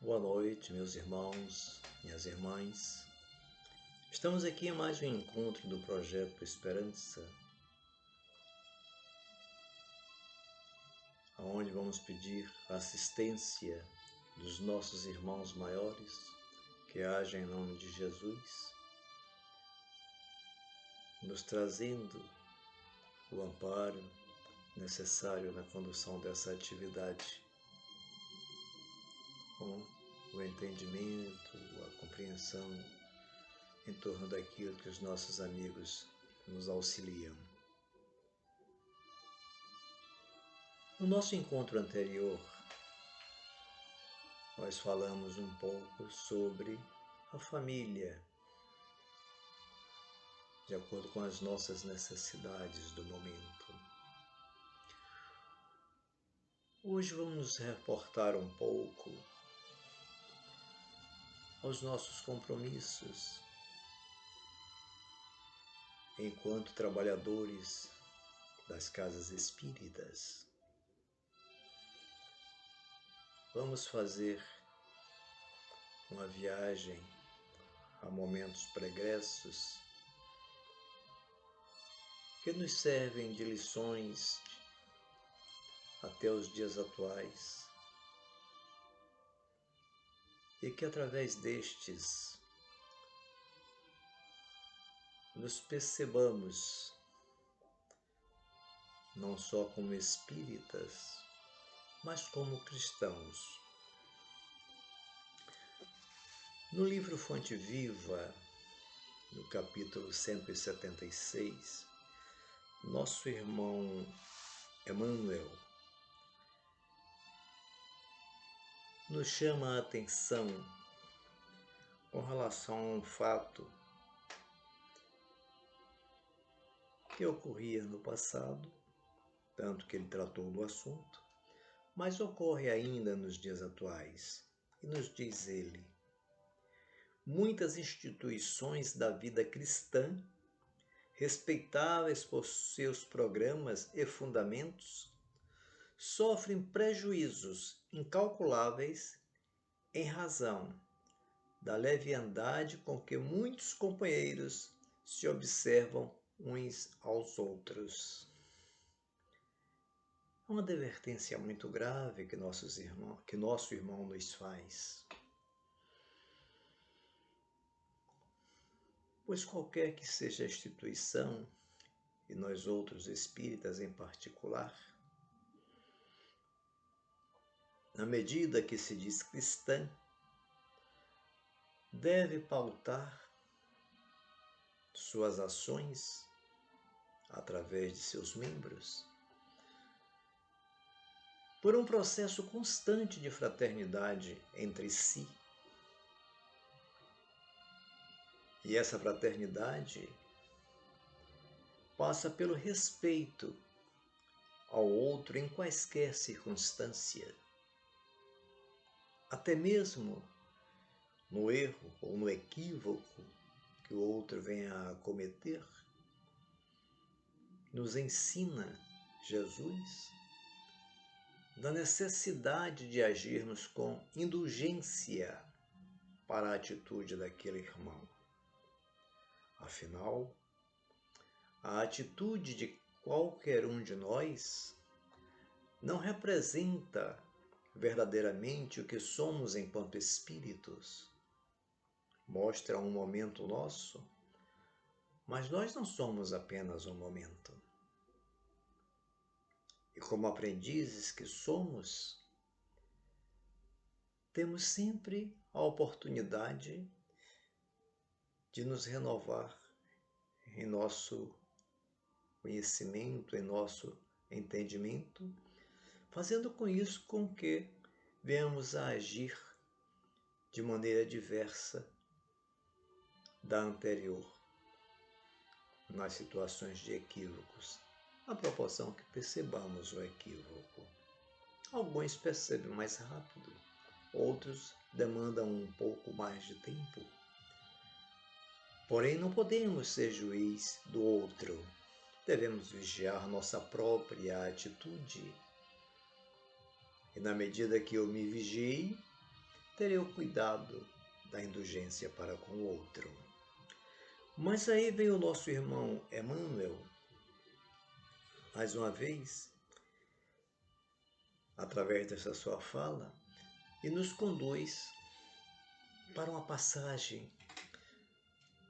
Boa noite, meus irmãos, minhas irmãs. Estamos aqui em mais um encontro do Projeto Esperança, onde vamos pedir a assistência dos nossos irmãos maiores que agem em nome de Jesus, nos trazendo o amparo necessário na condução dessa atividade, com o entendimento, a compreensão em torno daquilo que os nossos amigos nos auxiliam. No nosso encontro anterior, nós falamos um pouco sobre a família, de acordo com as nossas necessidades do momento. Hoje vamos nos reportar um pouco aos nossos compromissos enquanto trabalhadores das casas espíritas. Vamos fazer uma viagem a momentos pregressos que nos servem de lições até os dias atuais e que através destes nos percebamos não só como espíritas, mas como cristãos. No livro Fonte Viva, no capítulo 176, nosso irmão Emmanuel nos chama a atenção com relação a um fato que ocorria no passado, tanto que ele tratou do assunto, mas ocorre ainda nos dias atuais. E nos diz ele: muitas instituições da vida cristã, respeitáveis por seus programas e fundamentos, sofrem prejuízos incalculáveis em razão da leviandade com que muitos companheiros se observam uns aos outros. É uma advertência muito grave que nosso irmão nos faz. Pois qualquer que seja a instituição, e nós outros espíritas em particular, na medida que se diz cristã, deve pautar suas ações através de seus membros por um processo constante de fraternidade entre si. E essa fraternidade passa pelo respeito ao outro em quaisquer circunstâncias, até mesmo no erro ou no equívoco que o outro venha a cometer. Nos ensina Jesus da necessidade de agirmos com indulgência para a atitude daquele irmão. Afinal, a atitude de qualquer um de nós não representa verdadeiramente o que somos enquanto espíritos. Mostra um momento nosso, mas nós não somos apenas um momento. E como aprendizes que somos, temos sempre a oportunidade de nos renovar em nosso conhecimento, em nosso entendimento, fazendo com isso com que venhamos a agir de maneira diversa da anterior, nas situações de equívocos, à proporção que percebamos o equívoco. Alguns percebem mais rápido, outros demandam um pouco mais de tempo. Porém, não podemos ser juiz do outro. Devemos vigiar nossa própria atitude. E na medida que eu me vigio, terei o cuidado da indulgência para com o outro. Mas aí vem o nosso irmão Emmanuel, mais uma vez, através dessa sua fala, e nos conduz para uma passagem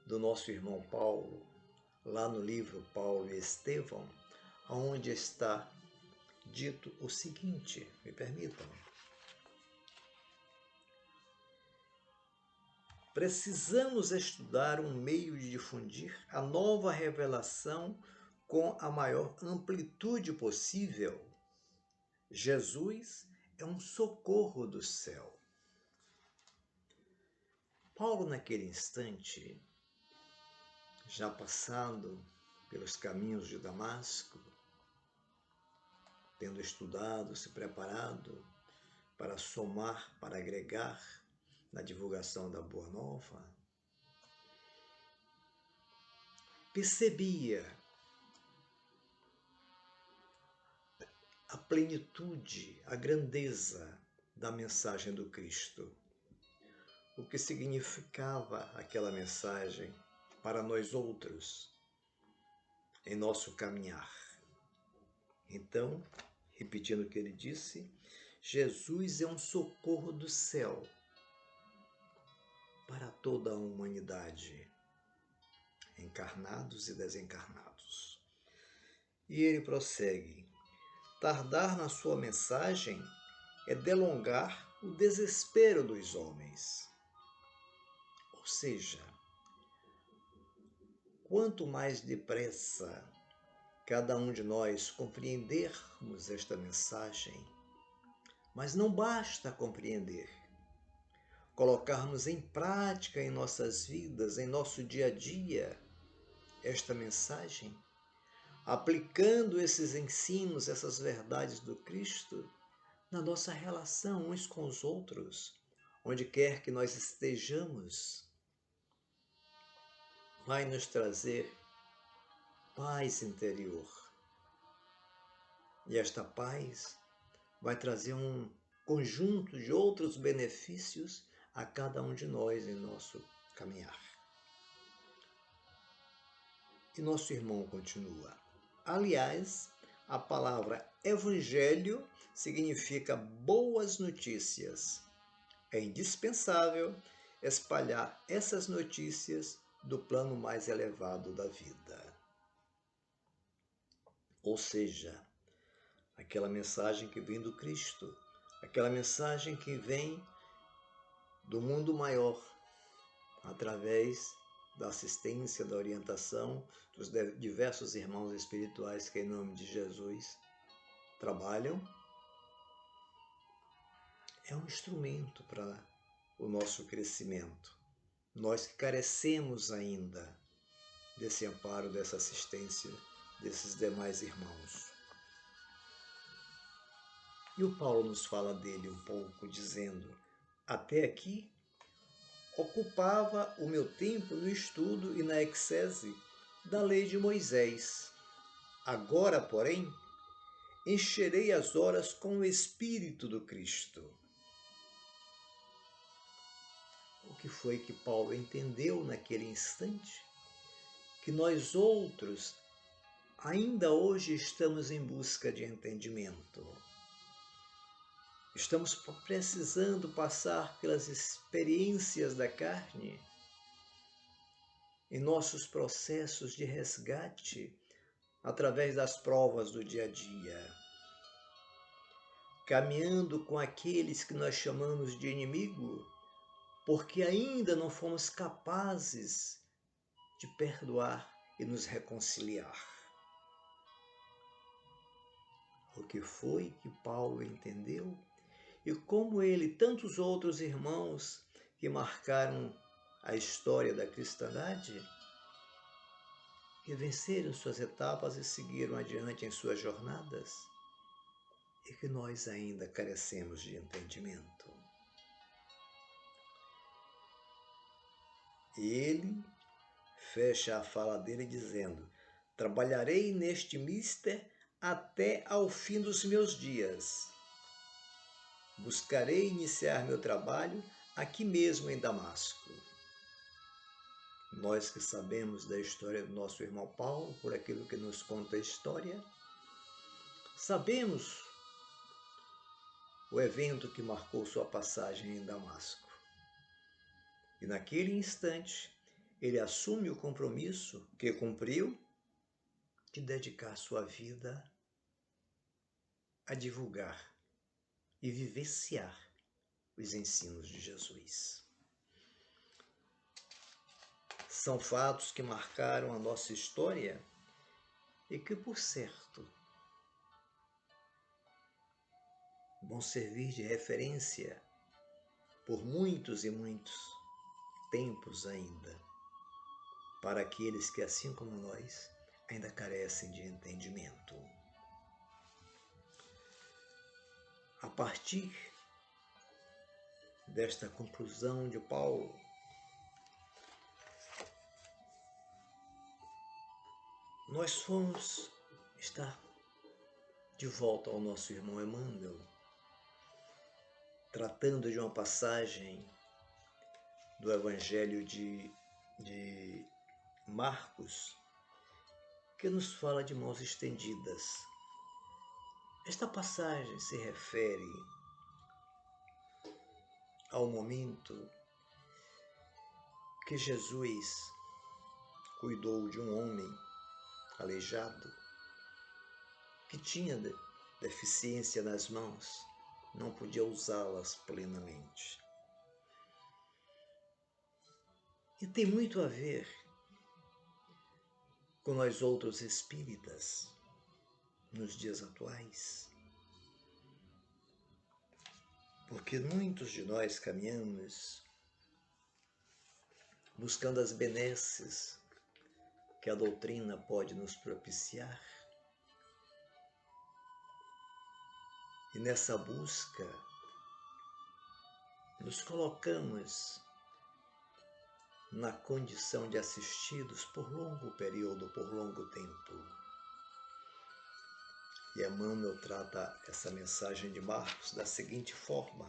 do nosso irmão Paulo, lá no livro Paulo e Estevão, onde está dito o seguinte, me permitam. Precisamos estudar um meio de difundir a nova revelação com a maior amplitude possível. Jesus é um socorro do céu. Paulo, naquele instante, já passando pelos caminhos de Damasco, tendo estudado, se preparado para somar, para agregar na divulgação da Boa Nova, percebia a plenitude, a grandeza da mensagem do Cristo. O que significava aquela mensagem para nós outros, em nosso caminhar. Então, repetindo o que ele disse, Jesus é um socorro do céu para toda a humanidade, encarnados e desencarnados. E ele prossegue: tardar na sua mensagem é delongar o desespero dos homens. Ou seja, quanto mais depressa cada um de nós compreendermos esta mensagem, mas não basta compreender, colocarmos em prática em nossas vidas, em nosso dia a dia, esta mensagem, aplicando esses ensinos, essas verdades do Cristo na nossa relação uns com os outros, onde quer que nós estejamos, vai nos trazer paz interior. E esta paz vai trazer um conjunto de outros benefícios a cada um de nós em nosso caminhar. E nosso irmão continua. Aliás, a palavra evangelho significa boas notícias. É indispensável espalhar essas notícias do plano mais elevado da vida. Ou seja, aquela mensagem que vem do Cristo, aquela mensagem que vem do mundo maior, através da assistência, da orientação dos diversos irmãos espirituais que, em nome de Jesus, trabalham, é um instrumento para o nosso crescimento. Nós que carecemos ainda desse amparo, dessa assistência, desses demais irmãos. E o Paulo nos fala dele um pouco, dizendo: até aqui ocupava o meu tempo no estudo e na exegese da lei de Moisés. Agora, porém, encherei as horas com o Espírito do Cristo. O que foi que Paulo entendeu naquele instante? Que nós outros ainda hoje estamos em busca de entendimento. Estamos precisando passar pelas experiências da carne em nossos processos de resgate através das provas do dia a dia, caminhando com aqueles que nós chamamos de inimigo, porque ainda não fomos capazes de perdoar e nos reconciliar. O que foi que Paulo entendeu e como ele e tantos outros irmãos que marcaram a história da cristandade, que venceram suas etapas e seguiram adiante em suas jornadas, e que nós ainda carecemos de entendimento. E ele fecha a fala dele dizendo: trabalharei neste mister até ao fim dos meus dias. Buscarei iniciar meu trabalho Aqui mesmo em Damasco, nós que sabemos da história do nosso irmão Paulo, por aquilo que nos conta a história, sabemos o evento que marcou sua passagem em Damasco. E naquele instante, ele assume o compromisso que cumpriu de dedicar sua vida a divulgar e vivenciar os ensinos de Jesus. São fatos que marcaram a nossa história e que, por certo, vão servir de referência por muitos e muitos tempos ainda, para aqueles que, assim como nós, ainda carecem de entendimento. A partir desta conclusão de Paulo, nós fomos estar de volta ao nosso irmão Emmanuel, tratando de uma passagem do Evangelho de Marcos, que nos fala de mãos estendidas. Esta passagem se refere ao momento que Jesus cuidou de um homem aleijado que tinha deficiência nas mãos, não podia usá-las plenamente. E tem muito a ver com nós outros espíritas nos dias atuais, porque muitos de nós caminhamos buscando as benesses que a doutrina pode nos propiciar. E nessa busca, nos colocamos na condição de assistidos por longo período, por longo tempo. E Emmanuel trata essa mensagem de Marcos da seguinte forma: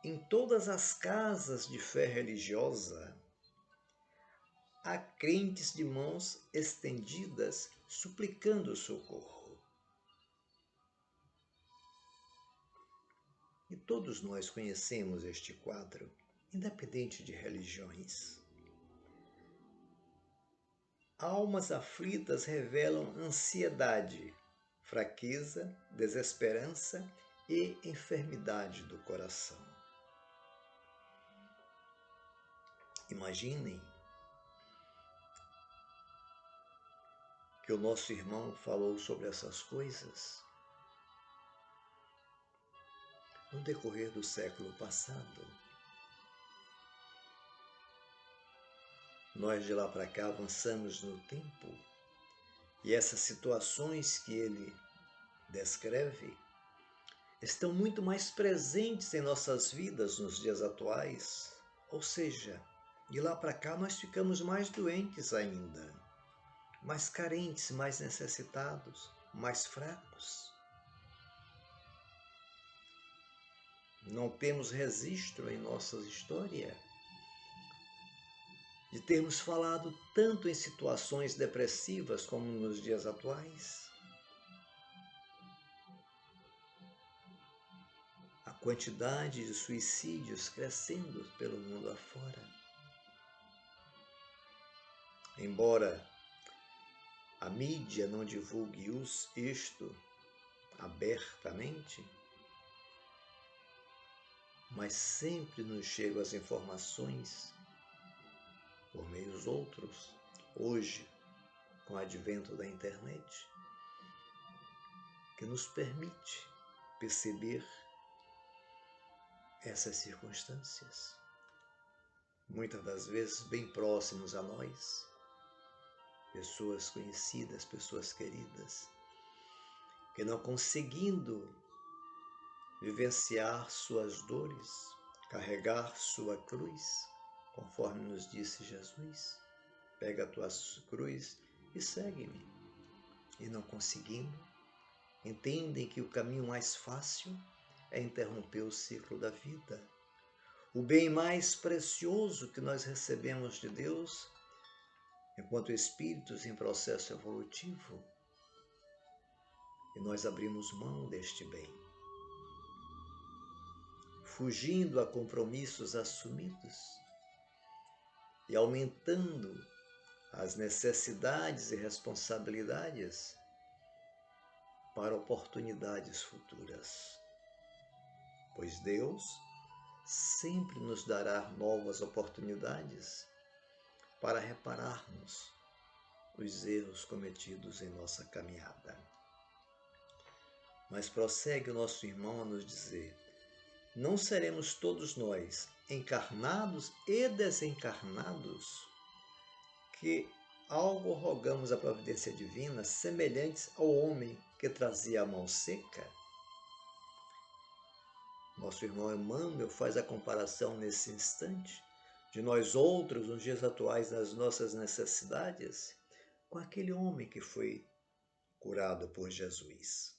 em todas as casas de fé religiosa, há crentes de mãos estendidas suplicando socorro. E todos nós conhecemos este quadro, independente de religiões. Almas aflitas revelam ansiedade, fraqueza, desesperança e enfermidade do coração. Imaginem que o nosso irmão falou sobre essas coisas no decorrer do século passado. Nós de lá para cá avançamos no tempo e essas situações que ele descreve estão muito mais presentes em nossas vidas nos dias atuais. Ou seja, de lá para cá nós ficamos mais doentes ainda, mais carentes, mais necessitados, mais fracos. Não temos registro em nossa história de termos falado tanto em situações depressivas como nos dias atuais. A quantidade de suicídios crescendo pelo mundo afora. Embora a mídia não divulgue isto abertamente, mas sempre nos chegam as informações por meios outros, hoje, com o advento da internet, que nos permite perceber essas circunstâncias, muitas das vezes bem próximos a nós, pessoas conhecidas, pessoas queridas, que não conseguindo vivenciar suas dores, carregar sua cruz, conforme nos disse Jesus, pega a tua cruz e segue-me. E não conseguindo, entendem que o caminho mais fácil é interromper o ciclo da vida. O bem mais precioso que nós recebemos de Deus, enquanto espíritos em processo evolutivo, e nós abrimos mão deste bem, fugindo a compromissos assumidos e aumentando as necessidades e responsabilidades para oportunidades futuras. Pois Deus sempre nos dará novas oportunidades para repararmos os erros cometidos em nossa caminhada. Mas prossegue o nosso irmão a nos dizer: não seremos todos nós, encarnados e desencarnados, que algo rogamos à providência divina, semelhantes ao homem que trazia a mão seca? Nosso irmão Emmanuel faz a comparação nesse instante de nós outros, nos dias atuais, nas nossas necessidades, com aquele homem que foi curado por Jesus.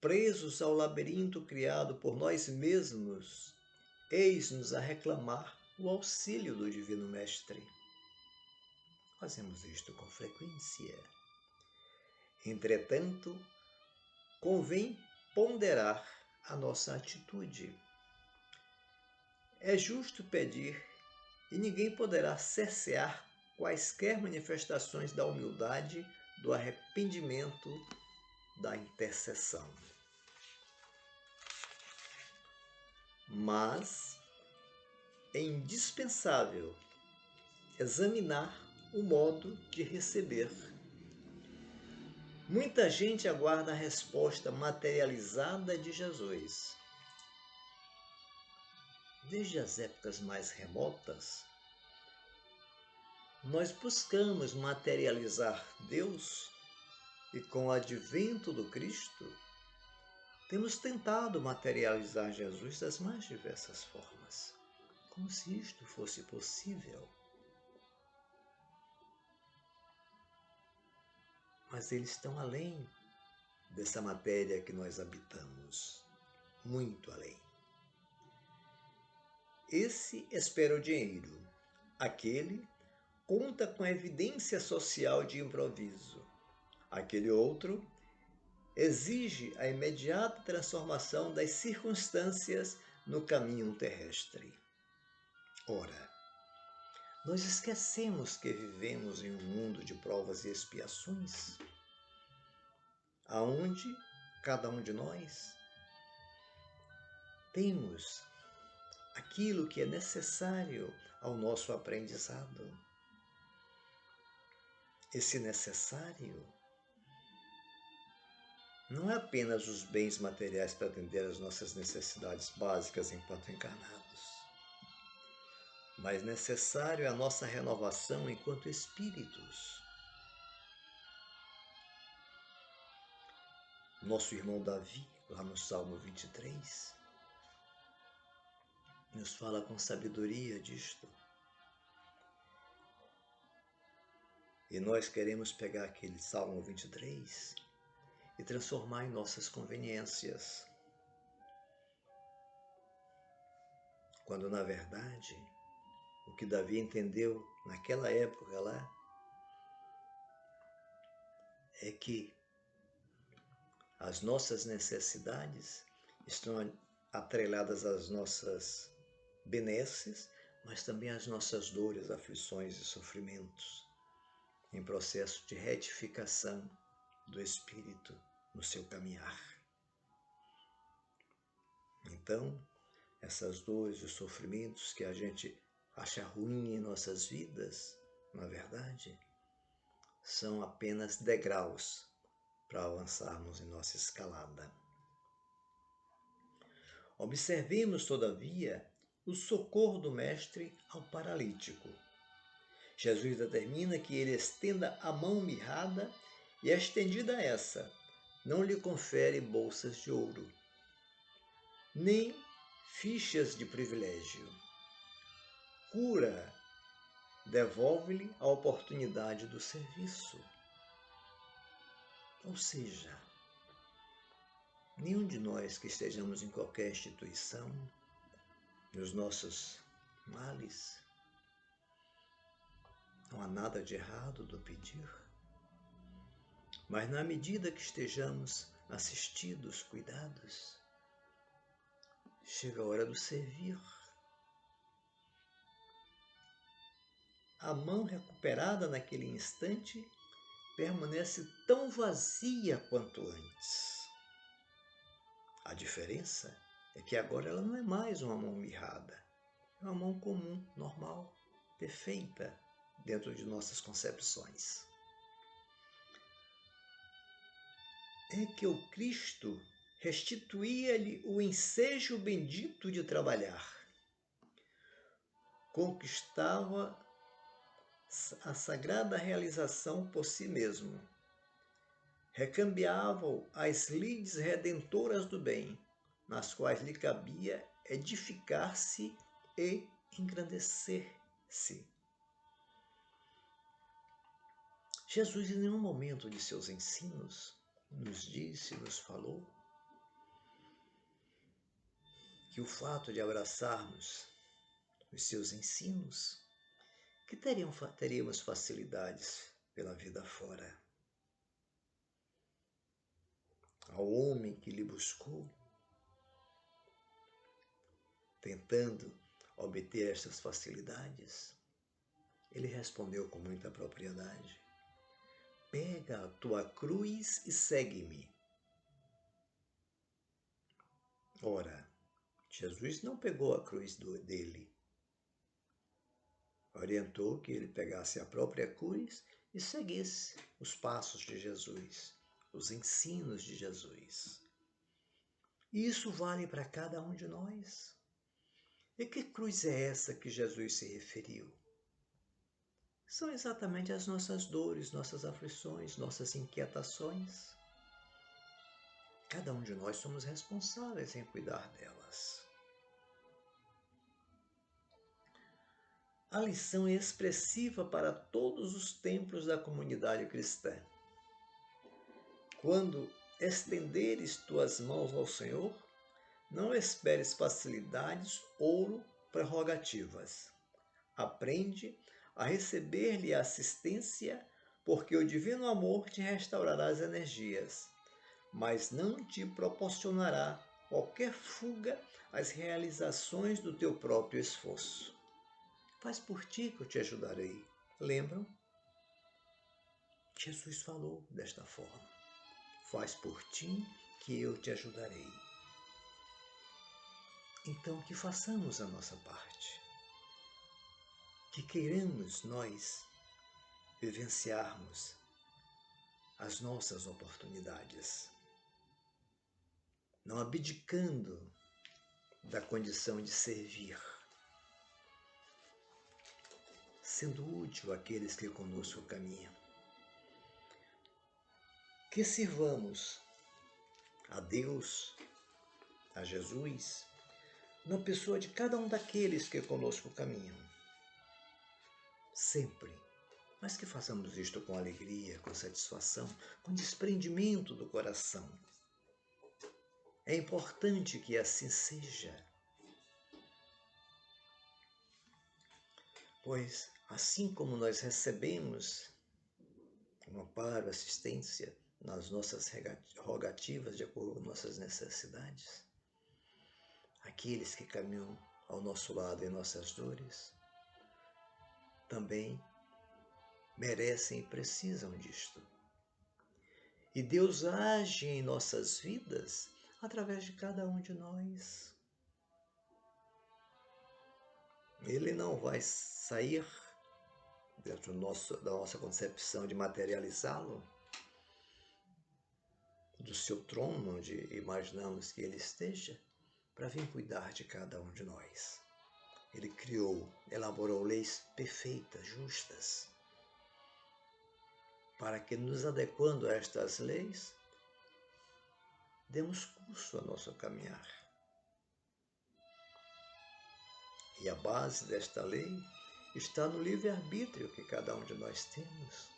Presos ao labirinto criado por nós mesmos, eis-nos a reclamar o auxílio do Divino Mestre. Fazemos isto com frequência. Entretanto, convém ponderar a nossa atitude. É justo pedir, e ninguém poderá cercear quaisquer manifestações da humildade, do arrependimento, da intercessão. Mas é indispensável examinar o modo de receber. Muita gente aguarda a resposta materializada de Jesus. Desde as épocas mais remotas, nós buscamos materializar Deus e, com o advento do Cristo, temos tentado materializar Jesus das mais diversas formas, como se isto fosse possível. Mas eles estão além dessa matéria que nós habitamos, muito além. Esse espera o dinheiro, aquele conta com a evidência social de improviso, aquele outro exige a imediata transformação das circunstâncias no caminho terrestre. Ora, nós esquecemos que vivemos em um mundo de provas e expiações, aonde cada um de nós temos aquilo que é necessário ao nosso aprendizado. Esse necessário não é apenas os bens materiais para atender às nossas necessidades básicas enquanto encarnados, mas necessário é a nossa renovação enquanto espíritos. Nosso irmão Davi, lá no Salmo 23, nos fala com sabedoria disto. E nós queremos pegar aquele Salmo 23 e transformar em nossas conveniências. Quando, na verdade, o que Davi entendeu naquela época lá é que as nossas necessidades estão atreladas às nossas benesses, mas também às nossas dores, aflições e sofrimentos, em processo de retificação do espírito no seu caminhar. Então, essas dores e sofrimentos que a gente acha ruim em nossas vidas, na verdade, são apenas degraus para avançarmos em nossa escalada. Observemos, todavia, o socorro do Mestre ao paralítico. Jesus determina que ele estenda a mão mirrada e, estendida essa, não lhe confere bolsas de ouro, nem fichas de privilégio. Cura, devolve-lhe a oportunidade do serviço. Ou seja, Nenhum de nós que estejamos em qualquer instituição, nos nossos males, não há nada de errado do pedir. Mas na medida que estejamos assistidos, cuidados, chega a hora do servir. A mão recuperada naquele instante permanece tão vazia quanto antes. A diferença é que agora ela não é mais uma mão mirrada, é uma mão comum, normal, perfeita dentro de nossas concepções. É que o Cristo restituía-lhe o ensejo bendito de trabalhar. Conquistava a sagrada realização por si mesmo. Recambiava-o às lides redentoras do bem, nas quais lhe cabia edificar-se e engrandecer-se. Jesus, em nenhum momento de seus ensinos, nos disse, nos falou, que o fato de abraçarmos os seus ensinos, que teríamos facilidades pela vida fora. Ao homem que lhe buscou, tentando obter estas facilidades, ele respondeu com muita propriedade: pega a tua cruz e segue-me. Ora, Jesus não pegou a cruz dele. Orientou que ele pegasse a própria cruz e seguisse os passos de Jesus, os ensinos de Jesus. E isso vale para cada um de nós. E que cruz é essa que Jesus se referiu? São exatamente as nossas dores, nossas aflições, nossas inquietações. Cada um de nós somos responsáveis em cuidar delas. A lição é expressiva para todos os templos da comunidade cristã. Quando estenderes tuas mãos ao Senhor, não esperes facilidades, ouro, prerrogativas. Aprende a receber-lhe assistência, porque o divino amor te restaurará as energias, mas não te proporcionará qualquer fuga às realizações do teu próprio esforço. Faz por ti que eu te ajudarei. Lembram? Jesus falou desta forma. Faz por ti que eu te ajudarei. Então, que façamos a nossa parte. Que queiramos nós vivenciarmos as nossas oportunidades, não abdicando da condição de servir, sendo útil àqueles que conosco caminham. Que sirvamos a Deus, a Jesus, na pessoa de cada um daqueles que conosco caminham. Sempre. Mas que façamos isto com alegria, com satisfação, com desprendimento do coração. É importante que assim seja. Pois, assim como nós recebemos um amparo, assistência nas nossas rogativas de acordo com nossas necessidades, aqueles que caminham ao nosso lado em nossas dores também merecem e precisam disto. E Deus age em nossas vidas através de cada um de nós. Ele não vai sair dentro da nossa concepção de materializá-lo, do seu trono, onde imaginamos que ele esteja, para vir cuidar de cada um de nós. Ele criou, elaborou leis perfeitas, justas, para que, nos adequando a estas leis, demos curso ao nosso caminhar. E a base desta lei está no livre-arbítrio que cada um de nós temos,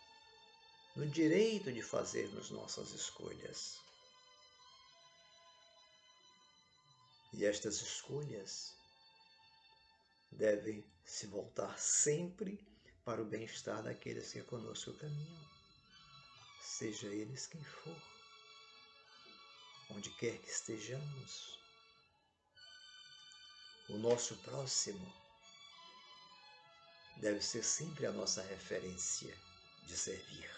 no direito de fazermos nossas escolhas. E estas escolhas devem se voltar sempre para o bem-estar daqueles que conosco caminham, seja eles quem for, onde quer que estejamos. O nosso próximo deve ser sempre a nossa referência de servir.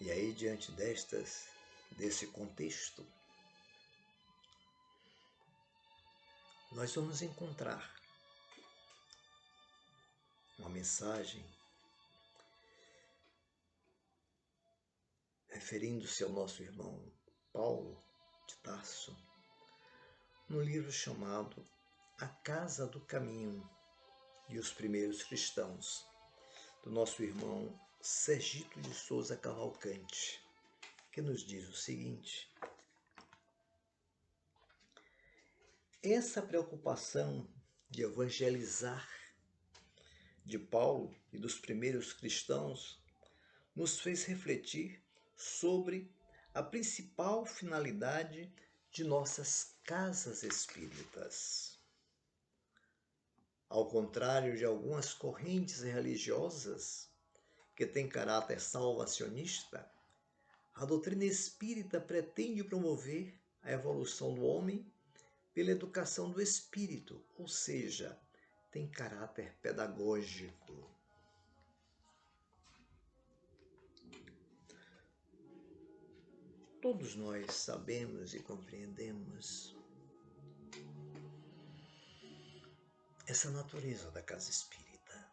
E aí, diante desse contexto, nós vamos encontrar uma mensagem referindo-se ao nosso irmão Paulo de Tarso, no livro chamado A Casa do Caminho e os Primeiros Cristãos, do nosso irmão Sergito de Souza Cavalcante, que nos diz o seguinte: essa preocupação de evangelizar de Paulo e dos primeiros cristãos nos fez refletir sobre a principal finalidade de nossas casas espíritas. Ao contrário de algumas correntes religiosas que têm caráter salvacionista, a doutrina espírita pretende promover a evolução do homem pela educação do espírito, ou seja, tem caráter pedagógico. Todos nós sabemos e compreendemos essa natureza da casa espírita,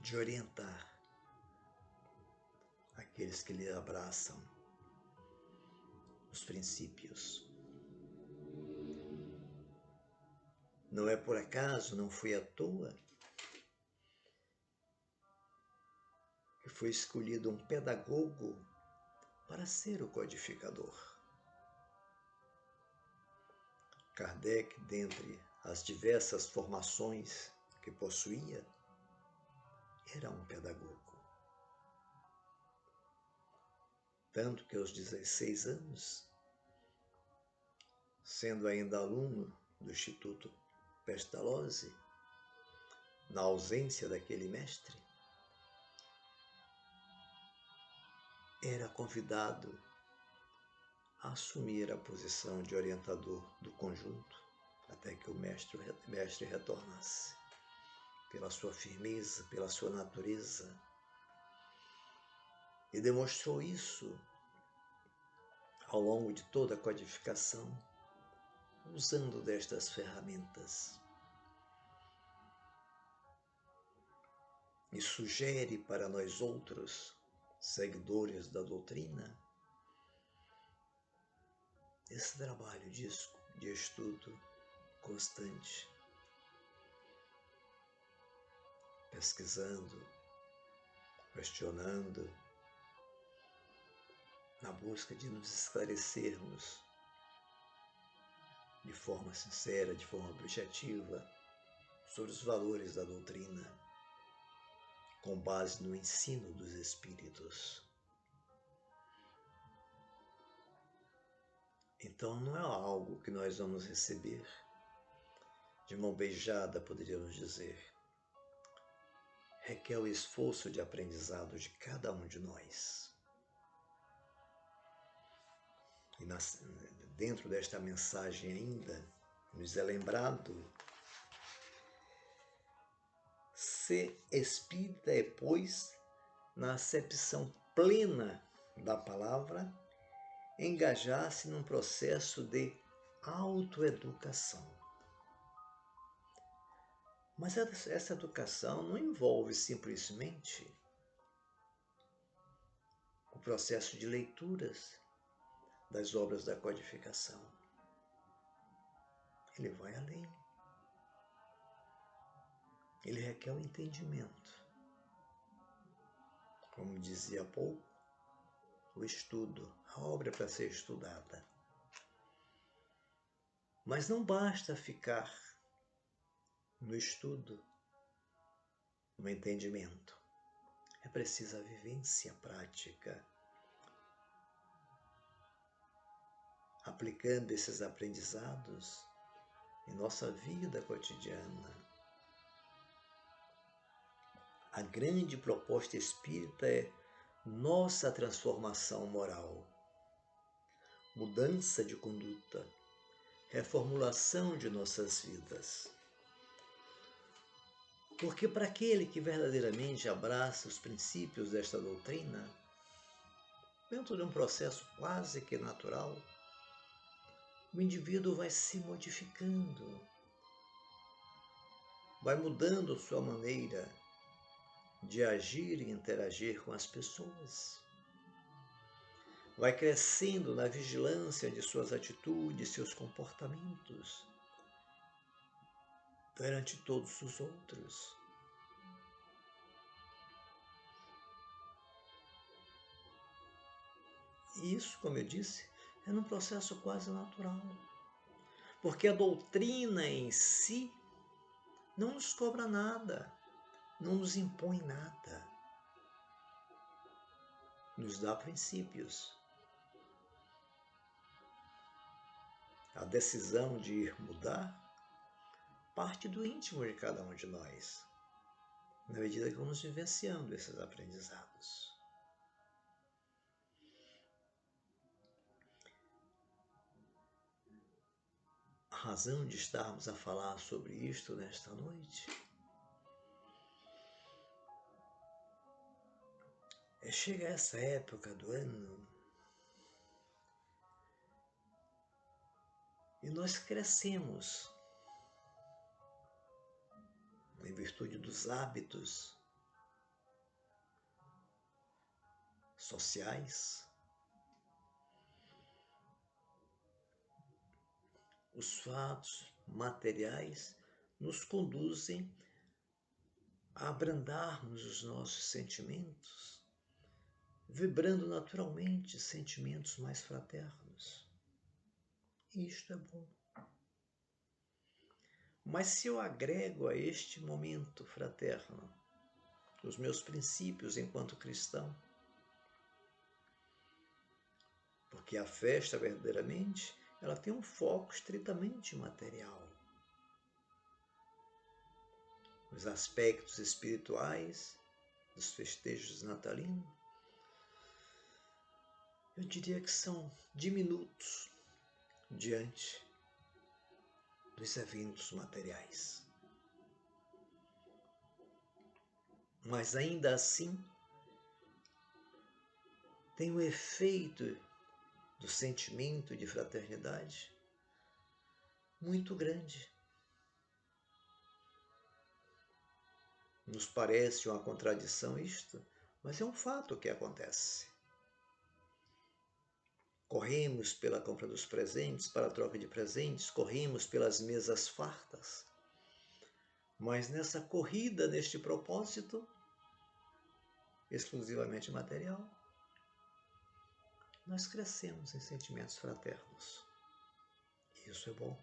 de orientar aqueles que lhe abraçam os princípios. Não é por acaso, não foi à toa que foi escolhido um pedagogo para ser o codificador. Kardec, dentre as diversas formações que possuía, era um pedagogo. Tanto que aos 16 anos, sendo ainda aluno do Instituto Pestalozzi, na ausência daquele mestre, era convidado a assumir a posição de orientador do conjunto, até que o mestre retornasse, pela sua firmeza, pela sua natureza. E demonstrou isso ao longo de toda a codificação, usando destas ferramentas. E sugere para nós outros, seguidores da doutrina, esse trabalho de estudo constante, pesquisando, questionando, na busca de nos esclarecermos de forma sincera, de forma objetiva, sobre os valores da doutrina, com base no ensino dos Espíritos. Então não é algo que nós vamos receber de mão beijada, poderíamos dizer. Requer o esforço de aprendizado de cada um de nós. E dentro desta mensagem ainda, nos é lembrado: ser espírita é, pois, na acepção plena da palavra, engajar-se num processo de autoeducação. Mas essa educação não envolve simplesmente o processo de leituras das obras da codificação. Ele vai além. Ele requer o entendimento. Como dizia há pouco, o estudo, a obra é para ser estudada. Mas não basta ficar no estudo, no entendimento. É preciso a vivência prática, aplicando esses aprendizados em nossa vida cotidiana. A grande proposta espírita é nossa transformação moral, mudança de conduta, reformulação de nossas vidas. Porque para aquele que verdadeiramente abraça os princípios desta doutrina, dentro de um processo quase que natural, o indivíduo vai se modificando, vai mudando sua maneira de agir e interagir com as pessoas, vai crescendo na vigilância de suas atitudes, seus comportamentos perante todos os outros. E isso, como eu disse, é num processo quase natural, porque a doutrina em si não nos cobra nada, não nos impõe nada, nos dá princípios. A decisão de ir mudar parte do íntimo de cada um de nós, na medida que vamos vivenciando esses aprendizados. A razão de estarmos a falar sobre isto nesta noite é chegar essa época do ano e nós crescemos em virtude dos hábitos sociais. Os fatos materiais nos conduzem a abrandarmos os nossos sentimentos, vibrando naturalmente sentimentos mais fraternos. E isto é bom. Mas se eu agrego a este momento fraterno os meus princípios enquanto cristão, porque a festa verdadeiramente ela tem um foco estritamente material. Os aspectos espirituais dos festejos natalinos, eu diria que são diminutos diante dos eventos materiais. Mas ainda assim, tem o efeito do sentimento de fraternidade muito grande. Nos parece uma contradição isto, mas é um fato que acontece. Corremos pela compra dos presentes, para a troca de presentes, corremos pelas mesas fartas. Mas nessa corrida, neste propósito, exclusivamente material, nós crescemos em sentimentos fraternos. Isso é bom.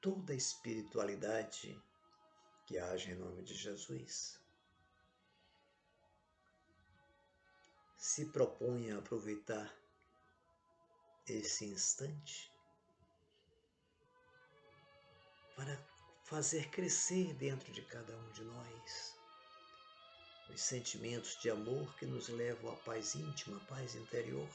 Toda a espiritualidade que age em nome de Jesus se propõe a aproveitar esse instante para fazer crescer dentro de cada um de nós os sentimentos de amor que nos levam à paz íntima, à paz interior.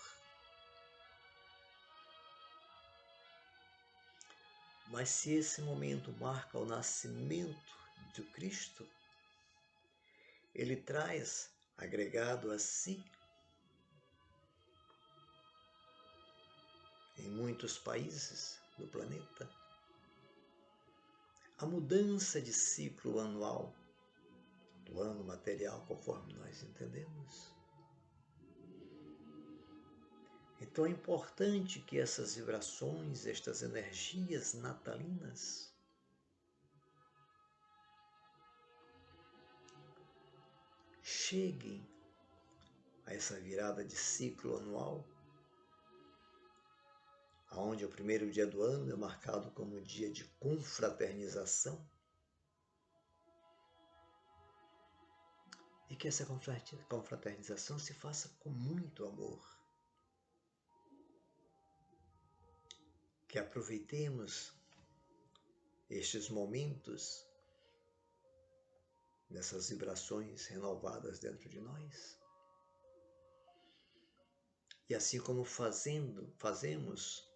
Mas se esse momento marca o nascimento de Cristo, ele traz agregado a si, em muitos países do planeta, a mudança de ciclo anual do ano material, conforme nós entendemos. Então é importante que essas vibrações, estas energias natalinas, cheguem a essa virada de ciclo anual, onde o primeiro dia do ano é marcado como dia de confraternização, E que essa confraternização se faça com muito amor. Que aproveitemos estes momentos, dessas vibrações renovadas dentro de nós. E assim como fazemos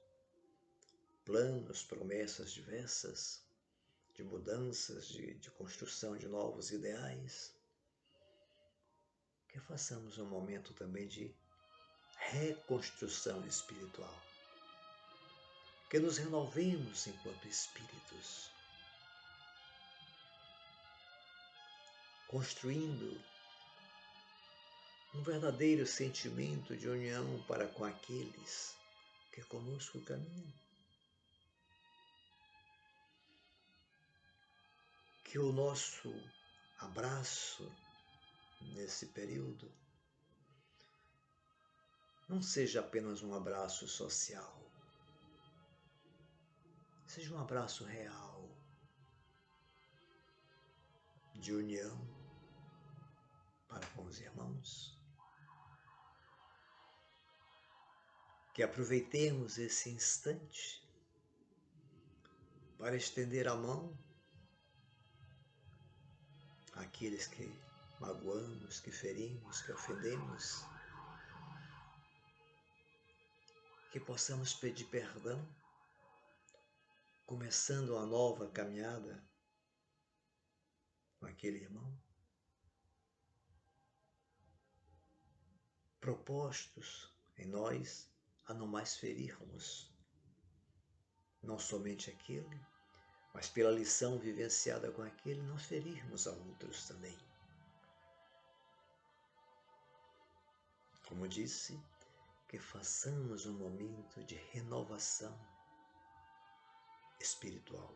planos, promessas diversas, de mudanças, de construção de novos ideais, que façamos um momento também de reconstrução espiritual. Que nos renovemos enquanto espíritos, construindo um verdadeiro sentimento de união para com aqueles que conosco caminham. Que o nosso abraço nesse período não seja apenas um abraço social, seja um abraço real, de união para com os irmãos. Que aproveitemos esse instante para estender a mão àqueles que magoamos, que ferimos, que ofendemos. Que possamos pedir perdão, começando uma nova caminhada com aquele irmão. Propostos em nós a não mais ferirmos, não somente aquele, mas pela lição vivenciada com aquele, não ferirmos a outros também. Como disse, que façamos um momento de renovação espiritual.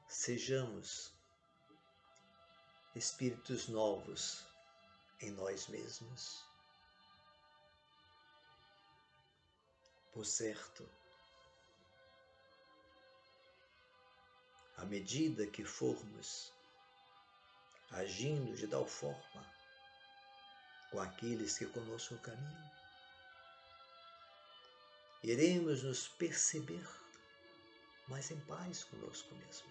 Sejamos espíritos novos em nós mesmos. Por certo, à medida que formos agindo de tal forma com aqueles que conosco caminham, iremos nos perceber mais em paz conosco mesmo.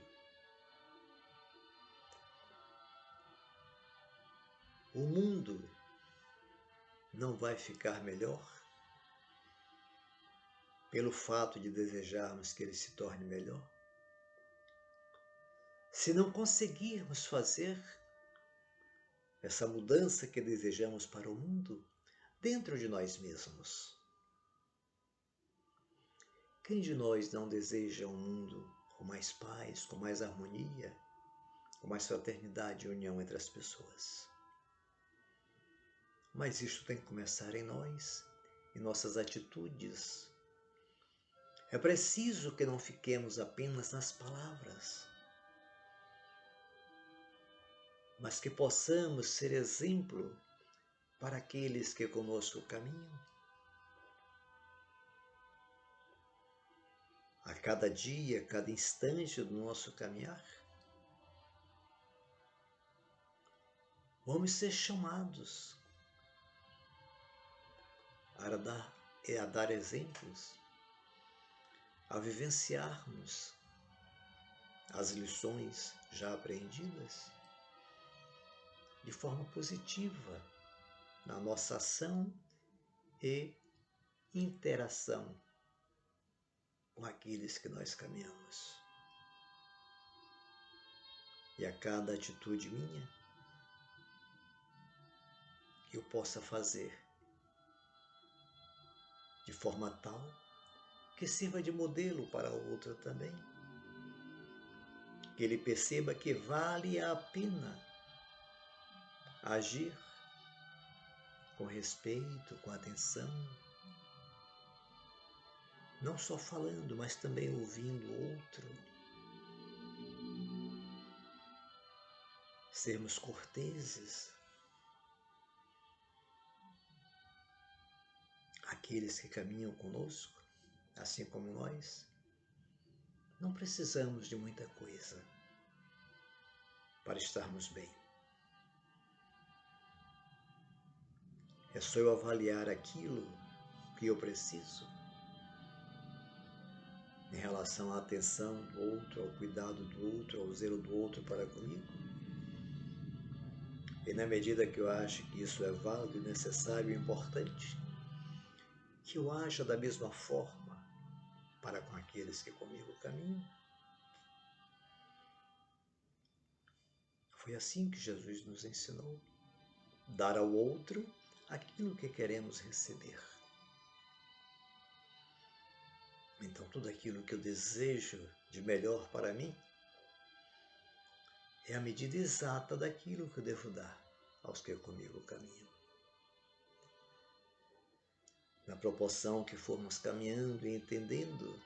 O mundo não vai ficar melhor pelo fato de desejarmos que ele se torne melhor, se não conseguirmos fazer essa mudança que desejamos para o mundo dentro de nós mesmos. Quem de nós não deseja um mundo com mais paz, com mais harmonia, com mais fraternidade e união entre as pessoas? Mas isto tem que começar em nós, em nossas atitudes. É preciso que não fiquemos apenas nas palavras, mas que possamos ser exemplo para aqueles que conosco caminham. A cada dia, a cada instante do nosso caminhar, vamos ser chamados a dar exemplos, a vivenciarmos as lições já aprendidas de forma positiva na nossa ação e interação com aqueles que nós caminhamos. E a cada atitude minha, eu possa fazer de forma tal que sirva de modelo para o outro também. Que ele perceba que vale a pena agir com respeito, com atenção, não só falando, mas também ouvindo o outro. Sermos corteses àqueles que caminham conosco, assim como nós. Não precisamos de muita coisa para estarmos bem. É só eu avaliar aquilo que eu preciso em relação à atenção do outro, ao cuidado do outro, ao zelo do outro para comigo. E na medida que eu acho que isso é válido, necessário e importante, que eu aja da mesma forma para com aqueles que comigo caminham. Foi assim que Jesus nos ensinou: dar ao outro aquilo que queremos receber. Então, tudo aquilo que eu desejo de melhor para mim é a medida exata daquilo que eu devo dar aos que comigo caminham. Na proporção que formos caminhando e entendendo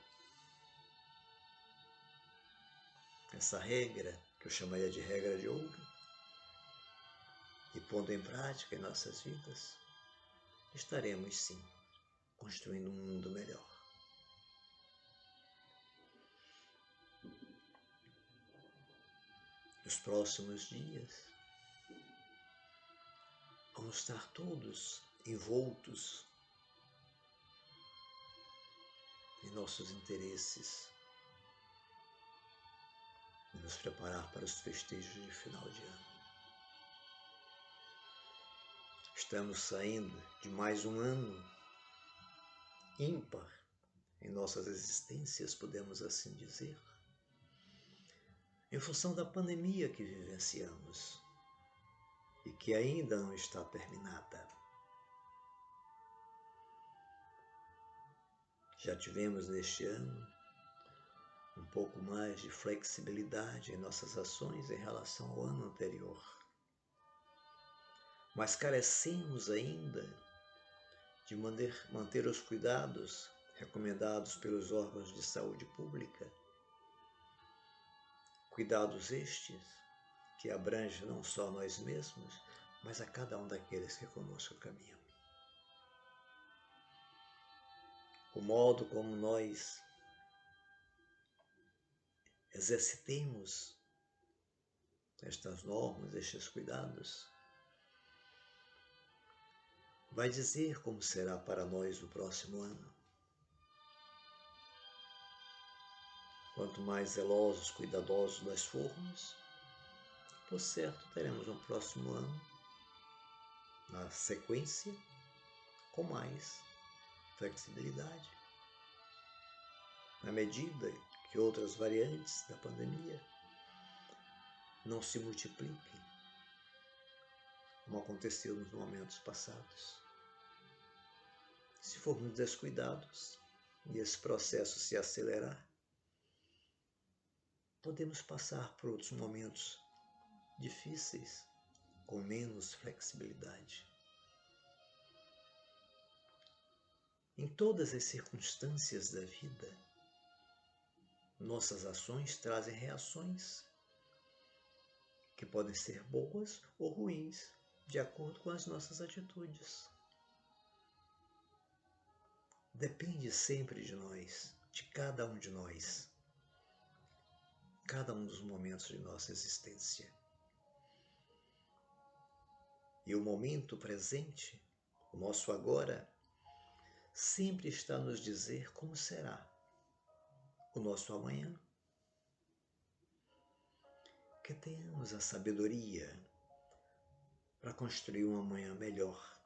essa regra, que eu chamaria de regra de ouro, e pondo em prática em nossas vidas, estaremos sim construindo um mundo melhor. Nos próximos dias, vamos estar todos envoltos em nossos interesses e nos preparar para os festejos de final de ano. Estamos saindo de mais um ano ímpar em nossas existências, podemos assim dizer, em função da pandemia que vivenciamos e que ainda não está terminada. Já tivemos neste ano um pouco mais de flexibilidade em nossas ações em relação ao ano anterior, mas carecemos ainda de manter os cuidados recomendados pelos órgãos de saúde pública, cuidados estes que abrangem não só nós mesmos, mas a cada um daqueles que conosco caminham. O modo como nós exercitemos estas normas, estes cuidados, vai dizer como será para nós o próximo ano. Quanto mais zelosos, cuidadosos nós formos, por certo teremos um próximo ano, na sequência, com mais flexibilidade. Na medida que outras variantes da pandemia não se multipliquem, como aconteceu nos momentos passados. Se formos descuidados e esse processo se acelerar, podemos passar por outros momentos difíceis com menos flexibilidade. Em todas as circunstâncias da vida, nossas ações trazem reações que podem ser boas ou ruins, de acordo com as nossas atitudes. Depende sempre de nós, de cada um de nós, cada um dos momentos de nossa existência. E o momento presente, o nosso agora, sempre está a nos dizer como será o nosso amanhã. Que tenhamos a sabedoria para construir um amanhã melhor,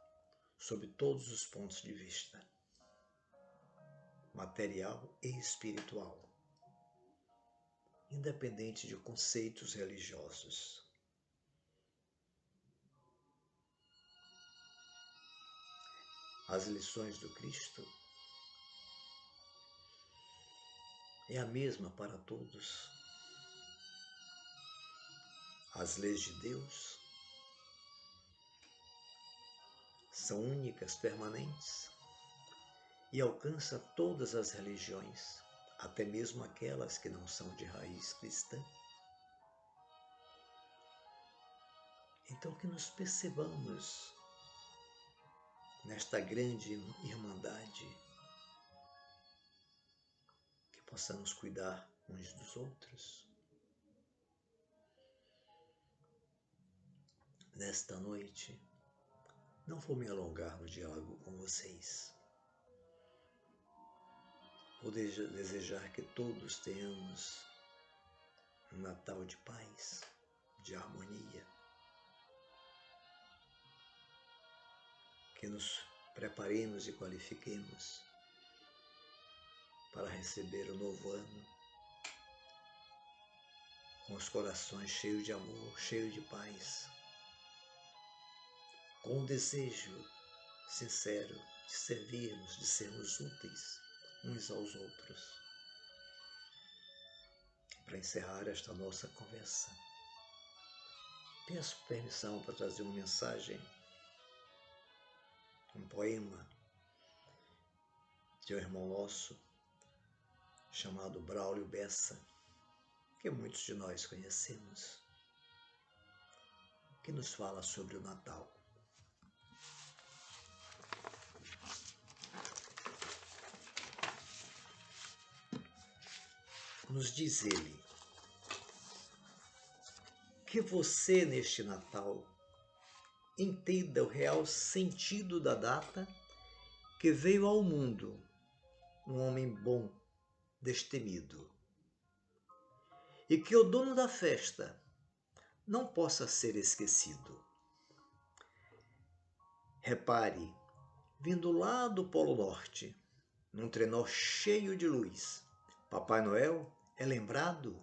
sob todos os pontos de vista, material e espiritual, independente de conceitos religiosos. As lições do Cristo é a mesma para todos. As leis de Deus são únicas, permanentes e alcançam todas as religiões, até mesmo aquelas que não são de raiz cristã. Então que nos percebamos nesta grande irmandade, que possamos cuidar uns dos outros, nesta noite, não vou me alongar no diálogo com vocês. Vou desejar que todos tenhamos um Natal de paz, de harmonia, que nos preparemos e qualifiquemos para receber o novo ano com os corações cheios de amor, cheios de paz, com um desejo sincero de servirmos, de sermos úteis uns aos outros. Para encerrar esta nossa conversa, peço permissão para trazer uma mensagem, um poema de um irmão nosso chamado Braulio Bessa, que muitos de nós conhecemos, que nos fala sobre o Natal. Nos diz ele que você, neste Natal, entenda o real sentido da data que veio ao mundo um homem bom, destemido, e que o dono da festa não possa ser esquecido. Repare, vindo lá do Polo Norte, num trenó cheio de luz, Papai Noel é lembrado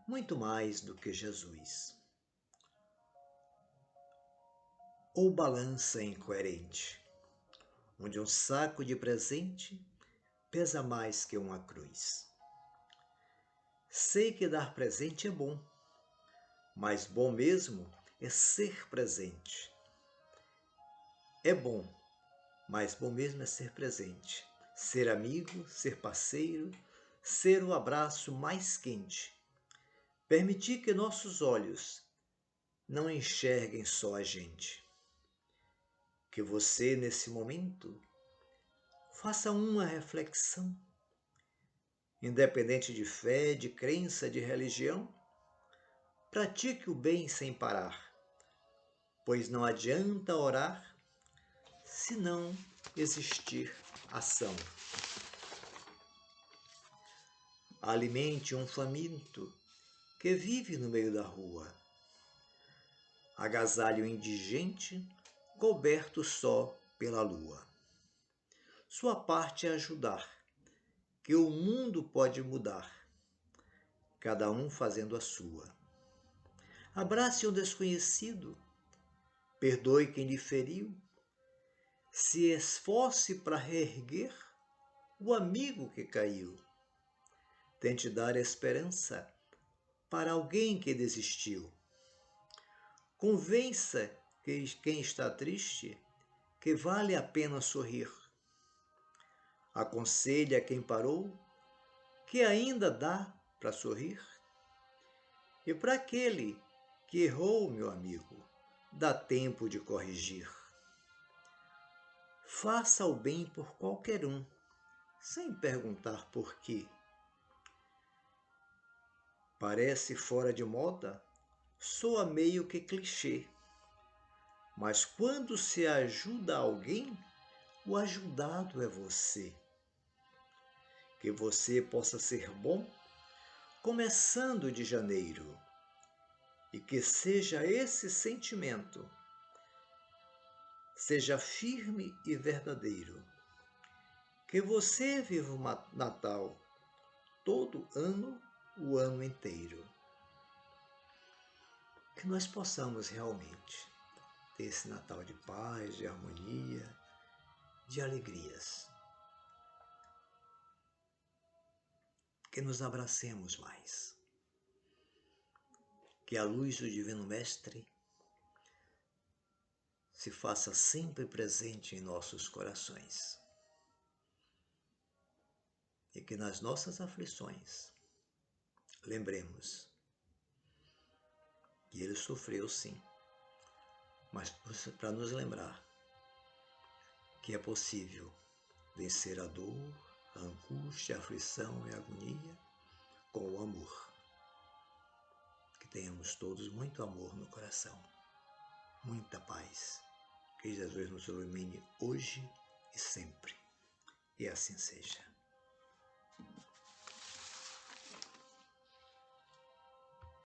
muito mais do que Jesus. Ou balança incoerente, onde um saco de presente pesa mais que uma cruz. Sei que dar presente é bom, mas bom mesmo é ser presente. É bom, mas bom mesmo é ser presente, ser amigo, ser parceiro, ser o abraço mais quente, permitir que nossos olhos não enxerguem só a gente. Que você, nesse momento, faça uma reflexão, independente de fé, de crença, de religião, pratique o bem sem parar, pois não adianta orar se não existir ação. Alimente um faminto que vive no meio da rua. Agasalhe o indigente coberto só pela lua. Sua parte é ajudar, que o mundo pode mudar, cada um fazendo a sua. Abrace um desconhecido, perdoe quem lhe feriu, se esforce para reerguer o amigo que caiu. Tente dar esperança para alguém que desistiu. Convença quem está triste que vale a pena sorrir. Aconselhe a quem parou que ainda dá para sorrir. E para aquele que errou, meu amigo, dá tempo de corrigir. Faça o bem por qualquer um, sem perguntar por quê. Parece fora de moda, soa meio que clichê. Mas quando se ajuda alguém, o ajudado é você. Que você possa ser bom, começando de janeiro, e que seja esse sentimento, seja firme e verdadeiro. Que você viva o Natal todo ano, o ano inteiro. Que nós possamos realmente ter esse Natal de paz, de harmonia, de alegrias. Que nos abracemos mais. Que a luz do Divino Mestre se faça sempre presente em nossos corações. E que nas nossas aflições lembremos que ele sofreu sim, mas para nos lembrar que é possível vencer a dor, a angústia, a aflição e a agonia com o amor. Que tenhamos todos muito amor no coração. muita paz. Que Jesus nos ilumine hoje e sempre. E assim seja.